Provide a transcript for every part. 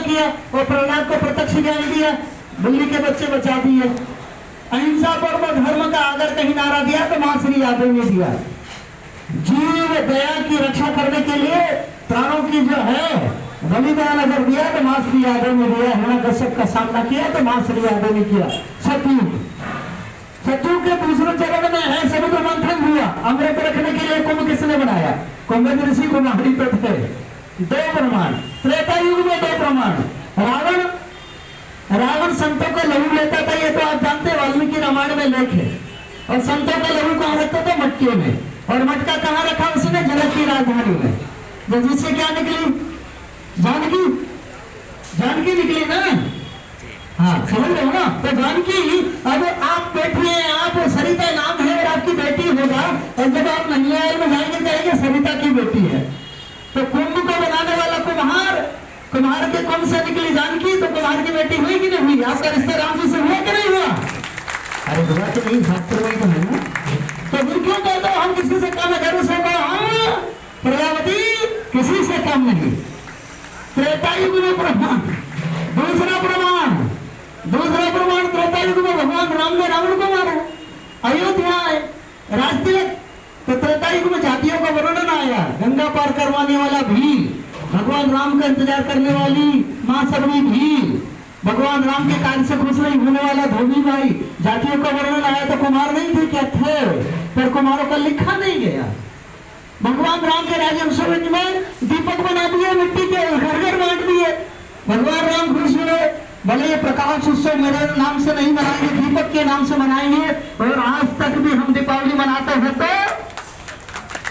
किया और प्रहलाद को प्रत्यक्ष ज्ञान दिया, बिल्ली के बच्चे बचा दिए। अहिंसा परमो धर्म का अगर कहीं नारा दिया तो मां श्री यादव ने दिया। जीव दया की रक्षा करने के लिए प्राणों की जो है बलिदान अगर दिया तो मां श्री यादव ने दिया। हिरण्यकश्यप का सामना किया तो मां श्री यादव ने किया। सतयुग के दूसरे चरण में है समुद्र मंथन हुआ, अमृत रखने के लिए कुंभ किसने बनाया? कुंभ ऋषि कुमारी पे थे। दो प्रमाण, त्रेता युग में दो प्रमाण। रावण संतों का लहू लेता था, ये तो आप जानते हैं, वाल्मीकि रामायण में लेख है। और संतों का लहू कहाँ रखता था? मटके में। और मटका कहाँ रखा उसने? जनक की राजधानी में। तो जिससे क्या निकली? जानकी निकली ना। हाँ, समझ रहे हो ना? तो जानकी, अब आप बैठे हैं, आप सरिता नाम है और आपकी बेटी होगा, और जब आप नैयाल में जाएंगे सरिता की बेटी है। तो कुंभ को बनाने वाला कुम्हार के कुंभ से निकली जानकी, तो कुम्हार की बेटी हुई कि नहीं हुई? आपका रिश्ता राम जी से हुआ कि नहीं हुआ? अरे हुआ तो नहीं, शास्त्र में तो है ना। तो फिर क्यों कहते हो हम किसी से कम है? जरूर से कहो प्रजापति किसी से कम नहीं। त्रेता युग में प्रमाण, दूसरा प्रमाण त्रेता युग में भगवान राम ने रावण को मारा, अयोध्या राजतिलक। तो त्रेता युग में जातियों का वर्णन आया, गंगा पार करवाने वाला भील, भगवान राम का इंतजार करने वाली मां सबनी भील, भगवान राम के कार्य से खुश नहीं होने वाला धोबी भाई। जातियों का वर्णन आया तो कुमार नहीं थे क्या? थे, पर कुमारों का लिखा नहीं गया। भगवान राम के राजवंश में दीपक बना दिए, मिट्टी के घर घर बांट दिए। भगवान राम खुश हुए, भले ये प्रकाश उत्सव मेरे नाम से नहीं मनाएंगे, दीपक के नाम से मनाएंगे। और आज तक भी हम दीपावली मनाते हैं तो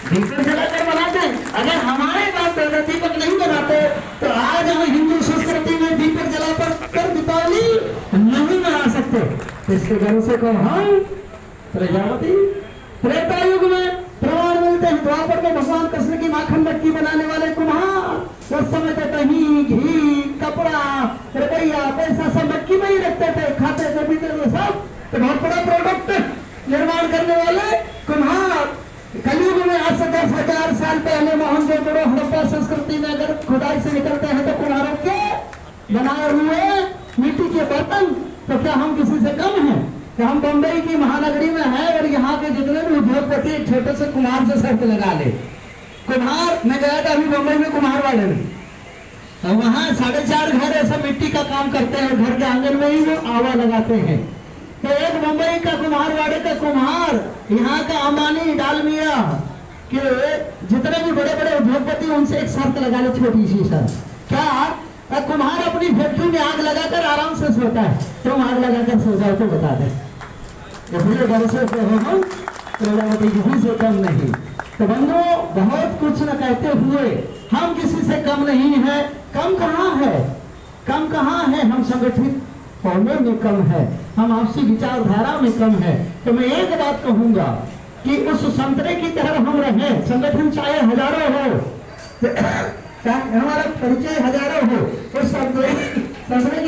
दीपक जलाकर मनाते। अगर हमारे बाप दादा दीपक नहीं बनाते तो आज हम हिंदू संस्कृति में दीपक जलाकर दीपावली नहीं मना सकते। इसके घर से कहो हम प्रजापति। त्रेता युग में प्रमाण मिलते हैं, द्वापर में भगवान कृष्ण की माखन मटकी बनाने वाले कुम्हार, उस समय तो दही घी कपड़ा रुपया पैसा सब मटकी में ही रखते थे, खाते थे पीते थे सब। तो बहुत बड़ा प्रोडक्ट निर्माण करने वाले कुम्हार। कलयुग में आज से 10,000 साल पहले मोहनजोदड़ो हड़प्पा संस्कृति में अगर खुदाई से निकलते हैं तो कुम्हारों के बनाए हुए मिट्टी के बर्तन। तो क्या हम किसी से कम हैं? कि हम बंबई की महानगरी में है और यहाँ के जितने भी उद्योगपति छोटे से कुम्हार से शर्त लगा ले। कुम्हार, मैं गया था अभी बंबई में कुम्हार वाले में, तो वहाँ 4.5 घर ऐसा मिट्टी का काम करते हैं, घर के आंगन में ही वो आवा लगाते हैं। तो एक मुंबई का कुम्हारवाड़े का कुम्हार यहाँ का अंबानी डालमिया के जितने भी बड़े बड़े उद्योगपति उनसे एक शर्त लगा ले, छोटी सी शर्त। क्या? कुम्हार अपनी फैक्ट्री में आग लगाकर आराम से सोता है, तुम आग लगाकर सो जाओ तो बता दे। इसलिए घर से हम प्रजापति किसी से कम नहीं। तो बंधुओं, बहुत कुछ न कहते हुए हम किसी से कम नहीं है। कम कहाँ है? कम कहाँ है? हम संगठित होने में कम है, हम आपसी विचारधारा में कम है। तो मैं एक बात कहूंगा कि उस संतरे की तरह हम रहें, संगठन चाहे हजारों हो, हमारा परिचय हजारों हो, उस संतरे